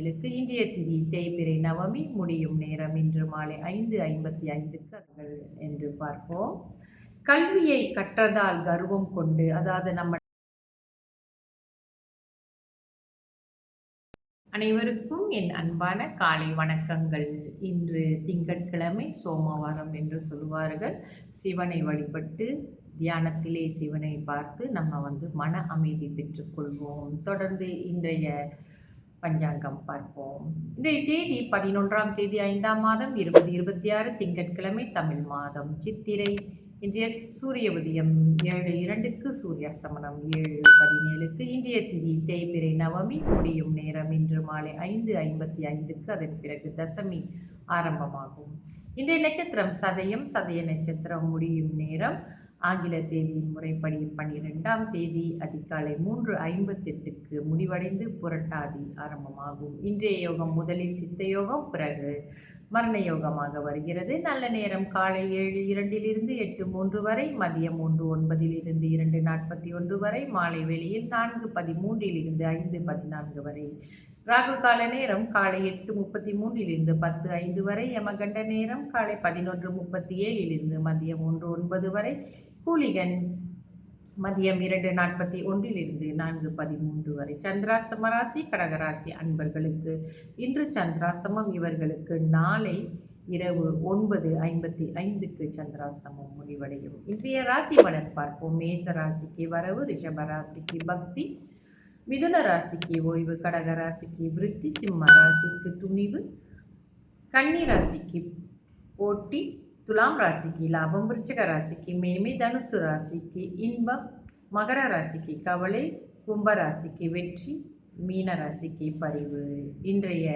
17க்கு இன்றைய திதி தேய்பிறை நவமி முடியும் நேரம் இன்று மாலை 5:55க்கு என்று பார்ப்போம். கல்வியை கற்றதால் கர்வம் கொண்டு, அதாவது நம்ம அனைவருக்கும் என் அன்பான காலை வணக்கங்கள். இன்று திங்கட்கிழமை, சோமவாரம் என்று சொல்லுவார்கள். சிவனை வழிபட்டு தியானத்திலே சிவனை பார்த்து நம்ம மன அமைதி பெற்றுக்கொள்வோம். தொடர்ந்து இன்றைய பஞ்சாங்கம் பார்ப்போம். இன்றைய தேதி 11ஆம் தேதி 5ஆம் மாதம் 2026 திங்கட்கிழமை, தமிழ் மாதம் சித்திரை. இன்றைய சூரிய உதயம் 7:02க்கு, சூரிய அஸ்தமனம் 7:17க்கு, இன்றைய திதி தேய்பிறை நவமி முடியும் நேரம் இன்று மாலை 5:55க்கு, அதன் பிறகு தசமி ஆரம்பமாகும். இன்றைய நட்சத்திரம் சதயம். சதய நட்சத்திரம் முடியும் நேரம் ஆங்கில தேதியின் முறைப்படி 12ஆம் தேதி அதிகாலை 3:58க்கு முடிவடைந்து புரட்டாதி ஆரம்பமாகும். இன்றைய யோகம் முதலில் சித்த யோகம், பிறகு மரண யோகமாக வருகிறது. நல்ல நேரம் காலை 7:02 8:03 வரை, மதியம் 1:09 2:41 வரை, மாலை வேளையில் 4:13 5:14 வரை. ராகு கால நேரம் காலை 8:33 10:05 வரை, யமகண்ட நேரம் காலை 11:37 மதியம் 1:09 வரை, கூலிகன் மதியம் 2:41 4:13 வரை. சந்திராஸ்தம ராசி கடகராசி அன்பர்களுக்கு இன்று சந்திராஸ்தமம். இவர்களுக்கு நாளை இரவு 9:55க்கு சந்திராஸ்தமம் முடிவடையும். இன்றைய ராசி பலன் பார்ப்போம். மேச ராசிக்கு வரவு, ரிஷப ராசிக்கு பக்தி, மிதுன ராசிக்கு ஓய்வு, கடக ராசிக்கு விருத்தி, சிம்ம ராசிக்கு துணிவு, கன்னி ராசிக்கு போட்டி, துலாம் ராசிக்கு லாபம், விருச்சிக ராசிக்கு மேன்மை, தனுசு ராசிக்கு இன்பம், மகர ராசிக்கு கவலை, கும்ப ராசிக்கு வெற்றி, மீன ராசிக்கு பரிவு. இன்றைய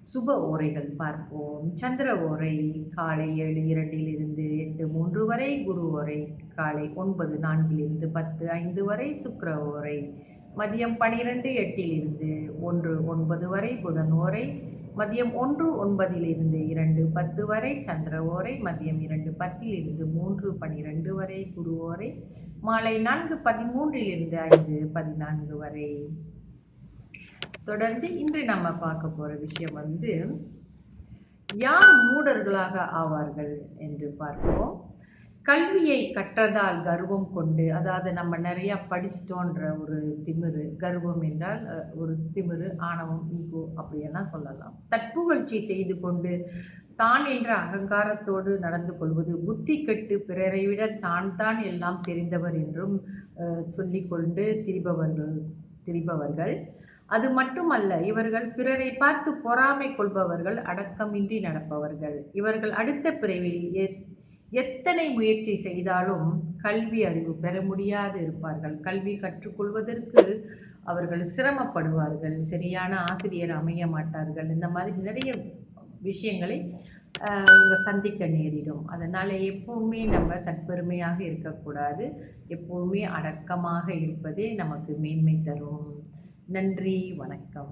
சுப ஓரைகள் பார்ப்போம். சந்திர ஓரை காலை 7:02 8:03 வரை, குரு ஓரை காலை 9:04 10:05 வரை, சுக்கிர ஓரை மதியம் 12:08 1:09 வரை, புதன் ஓரை மதியம் 1:09 2:10 வரை, சந்திர ஓரை மதியம் 2:10 3:12 வரை, குரு ஓரை மாலை 4:13 5:14 வரை. தொடர்ந்து இன்று நம்ம பார்க்க போகிற விஷயம் யார் மூடர்களாக ஆவார்கள் என்று பார்ப்போம். கல்வியை கற்றதால் கர்வம் கொண்டு, அதாவது நம்ம நிறையா படிச்சிட்டோன்ற ஒரு திமிரு, கர்வம் என்றால் ஒரு திமிரு, ஆணவம், ஈகோ அப்படியெல்லாம் சொல்லலாம். தற்புகழ்ச்சி செய்து கொண்டு தான் என்ற அகங்காரத்தோடு நடந்து கொள்வது, புத்தி கெட்டு பிறரை விட தான் எல்லாம் தெரிந்தவர் என்றும் சொல்லிக்கொண்டு திரிபவர்கள். அது மட்டுமல்ல, இவர்கள் பிறரை பார்த்து பொறாமை கொள்பவர்கள், அடக்கமின்றி நடப்பவர்கள். இவர்கள் அடுத்த பிறவியில் எத்தனை முயற்சி செய்தாலும் கல்வி அறிவு பெற முடியாது இருப்பார்கள். கல்வி கற்றுக்கொள்வதற்கு அவர்கள் சிரமப்படுவார்கள். சரியான ஆசிரியர் அமைய மாட்டார்கள். இந்த மாதிரி நிறைய விஷயங்களை இவங்க சந்திக்க நேரிடும். அதனால் எப்போவுமே நம்ம தற்பெருமையாக இருக்கக்கூடாது. எப்போவுமே அடக்கமாக இருப்பதே நமக்கு மேன்மை தரும். நன்றி, வணக்கம்.